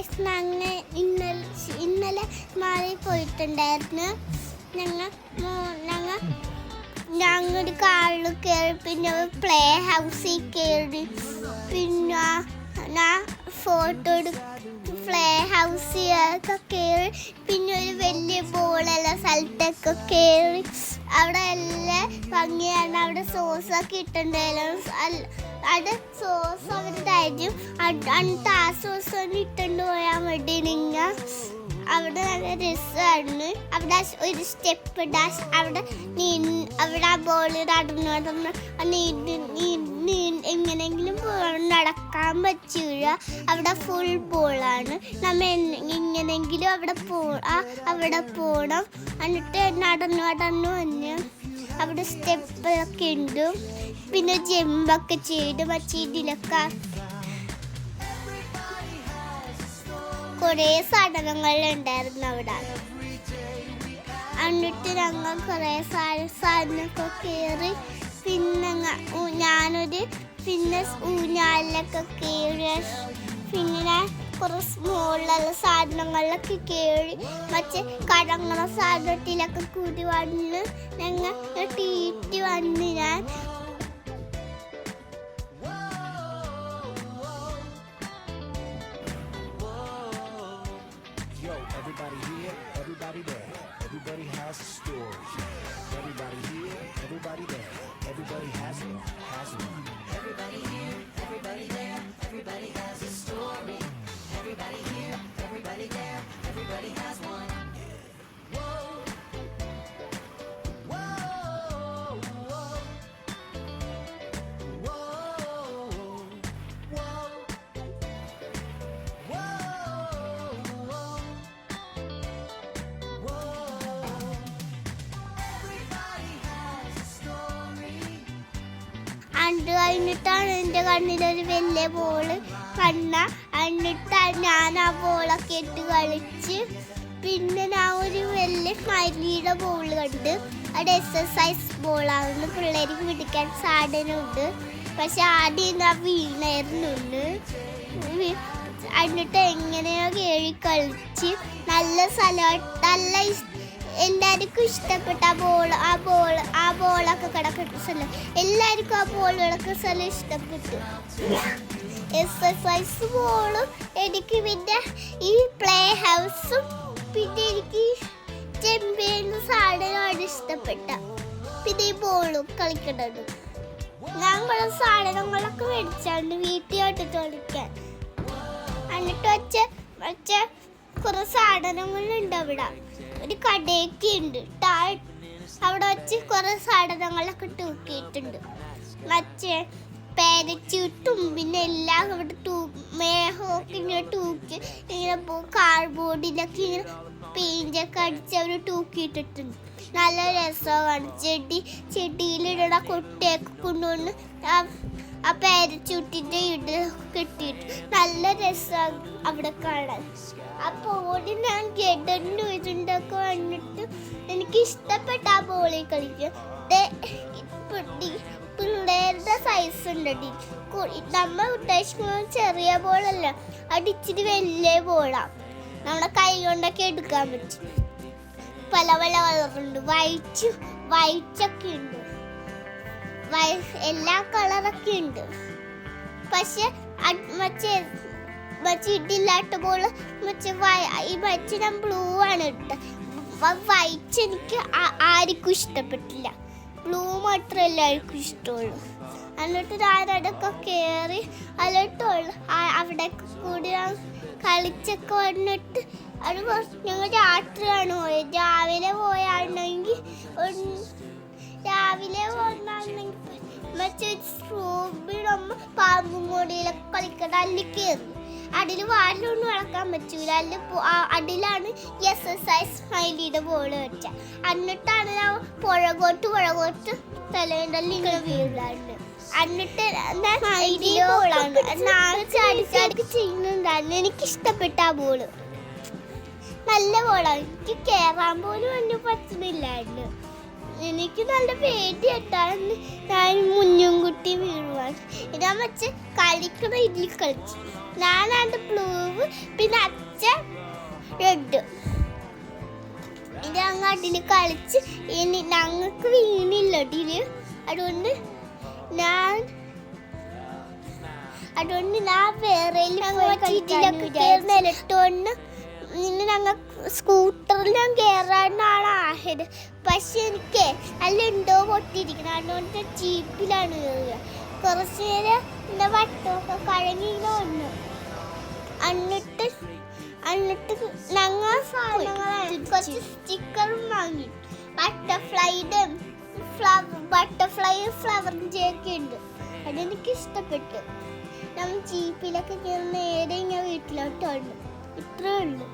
Guys ഇന്നലെ മാറി പോയിട്ടുണ്ടായിരുന്നു. ഞങ്ങൾ കാറിൽ കയറി, പിന്നെ പ്ലേ ഹൗസിൽ കയറി, പിന്നെ ഫോട്ടോ പ്ലേ ഹൗസിലൊക്കെ കയറി, പിന്നെ ഒരു വലിയ ബോളുള്ള സ്ഥലത്തൊക്കെ കയറി. അവിടെ എല്ലാം ഭംഗിയാണ്. അവിടെ സോസൊക്കെ ഇട്ടുണ്ടായിരുന്നു. അത് സോസ് അവർ തരും. എന്നിട്ട് ആ സോസ് ഒന്ന് ഇട്ടുകൊണ്ട് പോയാൽ മതി. നിങ്ങൾ അവിടെ നല്ല രസമാണ്. അവിടെ ഒരു സ്റ്റെപ്പ് അവിടെ ആ ബോൾ നടന്നു എങ്ങനെയെങ്കിലും നടക്കാൻ പറ്റൂല. അവിടെ ഫുൾ ബോളാണ്. നമ്മൾ ഇങ്ങനെയെങ്കിലും അവിടെ പോകണം. എന്നിട്ട് നടന്നു വന്ന് അവിടെ സ്റ്റെപ്പൊക്കെ ഉണ്ട്. പിന്നെ ജമ്പൊക്കെ ചെയ്ത് മറ്റീതിലൊക്കെ കുറേ സാധനങ്ങളുണ്ടായിരുന്നു അവിടെ. എന്നിട്ട് ഞങ്ങൾ കുറേ സാധനമൊക്കെ കയറി. പിന്നെ ഞാനൊരു ഊഞ്ഞാലിലൊക്കെ കയറി. പിന്നെ കുറേ സ്മോളുള്ള സാധനങ്ങളിലൊക്കെ കയറി. മറ്റേ കടങ്ങണ സാധനത്തിലൊക്കെ കൂടി വന്ന് ഞങ്ങൾ ടീറ്റി വന്ന് ഞാൻ Everybody here, everybody there. Everybody has a story. Everybody here, everybody there. Everybody has one. Everybody here, everybody there. Everybody has a story. Everybody here, everybody there. Everybody has one. Whoa. Whoa. Whoa. Whoa. Whoa. അത് കഴിഞ്ഞിട്ടാണ് എൻ്റെ കണ്ണിലൊരു വലിയ ball എന്നിട്ട് ഞാൻ ആ ബോളൊക്കെ ഇട്ട് കളിച്ച്. പിന്നെ ഞാൻ ഒരു വലിയ മരിയുടെ ബോള് കണ്ട്. അത് എക്സസൈസ് ബോളാണ്. പിള്ളേർക്ക് പിടിക്കാൻ സാധനമുണ്ട്. പക്ഷെ ആദ്യം ഞാൻ വീണായിരുന്നുണ്ട്. എന്നിട്ട് എങ്ങനെയോ കയറി കളിച്ച് നല്ല സ്ഥലം, എല്ലാവർക്കും ഇഷ്ടപ്പെട്ട ആ ബോളൊക്കെ കിടക്കുന്ന സ്ഥലം. എല്ലാവർക്കും ആ ബോളുകളൊക്കെ സ്ഥലം ഇഷ്ടപ്പെട്ടു. എക്സസൈസ് ബോളും എനിക്ക്, പിന്നെ ഈ പ്ലേ ഹൗസും, പിന്നെ എനിക്ക് ചെമ്പേന്ന് സാധനമാണ് ഇഷ്ടപ്പെട്ട. പിന്നെ ഈ ബോളും കളിക്കണത്. ഞങ്ങൾ സാധനങ്ങളൊക്കെ മേടിച്ചാണ്ട് വീട്ടിലോട്ട് കളിക്കാൻ. എന്നിട്ട് വെച്ച കുറേ സാധനങ്ങളുണ്ട് അവിടെ. ഒരു കടയൊക്കെ ഉണ്ട്. അവിടെ വെച്ച് കുറേ സാധനങ്ങളൊക്കെ തൂക്കിയിട്ടുണ്ട്. മറ്റേ പാരച്യൂട്ടും പിന്നെ എല്ലാം അവിടെ മേഹമൊക്കെ ഇങ്ങനെ തൂക്കി ഇങ്ങനെ കാർഡ്ബോർഡിലൊക്കെ ഇങ്ങനെ പെയിൻ്റൊക്കെ അടിച്ച് അവർ തൂക്കിയിട്ടിട്ടുണ്ട്. നല്ല രസമാണ്. ചെടിയിലിടണ കൊട്ടയൊക്കെ കൊണ്ടുവന്ന് ആ പാരച്യൂട്ടിൻ്റെ കെട്ടിയിട്ട് നല്ല രസമാണ് അവിടെ കാണാൻ. അപ്പോൾ ഞാൻ ഗഡറിൻ്റെ ഇതുണ്ടൊക്കെ വന്നിട്ട് എനിക്ക് ഇഷ്ടപ്പെട്ട ആ ബോളിൽ കളിക്കും. പിള്ളേരുടെ സൈസ് ഉണ്ട്. നമ്മൾ ഉദ്ദേശിക്കുന്നത് ചെറിയ ബോളല്ല, അത് ഇച്ചിരി വലിയ ബോളാണ്. നമ്മുടെ കൈ കൊണ്ടൊക്കെ എടുക്കാൻ പറ്റും. പല കളറുണ്ട്. വൈറ്റൊക്കെ ഉണ്ട്. എല്ലാ കളറൊക്കെ ഉണ്ട്. പക്ഷെ ഇതില്ലാത്ത ബോള് മറ്റേ ഞാൻ ബ്ലൂ ആണ് ഇട്ടത്. വൈറ്റ് എനിക്ക് ആർക്കും ഇഷ്ടപ്പെട്ടില്ല. ബ്ലൂ മാത്രമേ എല്ലാവർക്കും ഇഷ്ടമുള്ളൂ. എന്നിട്ട് ഞാനതൊക്കെ കയറി അവിടെ കൂടി കളിച്ചൊക്കെ വന്നിട്ട് അത് ഞങ്ങൾ രാത്രിയാണ് പോയത്. രാവിലെ വന്നാണെങ്കിൽ മറ്റേ സ്ട്രോബിയുടെ പാമ്പും കൂടിയിലൊക്കെ കളിക്കണം. അതിൽ കയറി അതിൽ വാലിലൊന്നും വളക്കാൻ പറ്റൂല. അതിലാണ് എക്സസൈസ് സ്മൈലിയുടെ ബോള് വെച്ച. എന്നിട്ടാണ് ഞാൻ പുഴകോട്ട് തലേണ്ടല്ലി ഇങ്ങനെ വീഴാണ്ട്. എന്നിട്ട് ബോളാണ് ചാടിച്ചാടി ചെയ്യുന്നുണ്ടായിരുന്നു. എനിക്കിഷ്ടപ്പെട്ട ആ ബോള് നല്ല ബോളാണ്. എനിക്ക് കയറാൻ പോലും ഒന്നും പറ്റുന്നില്ലായിരുന്നു. എനിക്ക് നല്ല പേടി കേട്ടാണ് ഞാൻ മുന്നും കുട്ടി വീഴുവാൻ. ഇതാ വെച്ച് കളിക്കണ ഇതിൽ കളിച്ചു. ഞാനാണ്ട് ബ്ലൂവ്, പിന്നെ അച്ഛൻ റെഡ്. ഇത് അങ്ങ് അതിൽ കളിച്ച് ഇനി ഞങ്ങൾക്ക് വീണില്ല ഇതില്. അതുകൊണ്ട് ഞാൻ വേറെ നിലത്തോണ്ട് ഇന്ന് ഞങ്ങൾ സ്കൂട്ടറിൽ ഞാൻ കയറാനാണ് ആയത്. പക്ഷെ എനിക്ക് അല്ല എന്തോ പൊട്ടിയിരിക്കണം. അതുകൊണ്ട് ജീപ്പിലാണ് കയറുക. കുറച്ച് നേരം എൻ്റെ വട്ടമൊക്കെ കഴങ്ങിങ്ങനെ വന്നു. എന്നിട്ട് ഞങ്ങൾ കുറച്ച് സ്റ്റിക്കറും വാങ്ങി. ബട്ടർഫ്ലൈയും ഫ്ലവറിൻ്റെ ഒക്കെ ഉണ്ട്. അതെനിക്ക് ഇഷ്ടപ്പെട്ടു. നമ്മൾ ജീപ്പിലൊക്കെ കയറുന്ന നേരെ ഇങ്ങനെ വീട്ടിലോട്ട് വന്നു. ഇത്രയേ ഉള്ളൂ.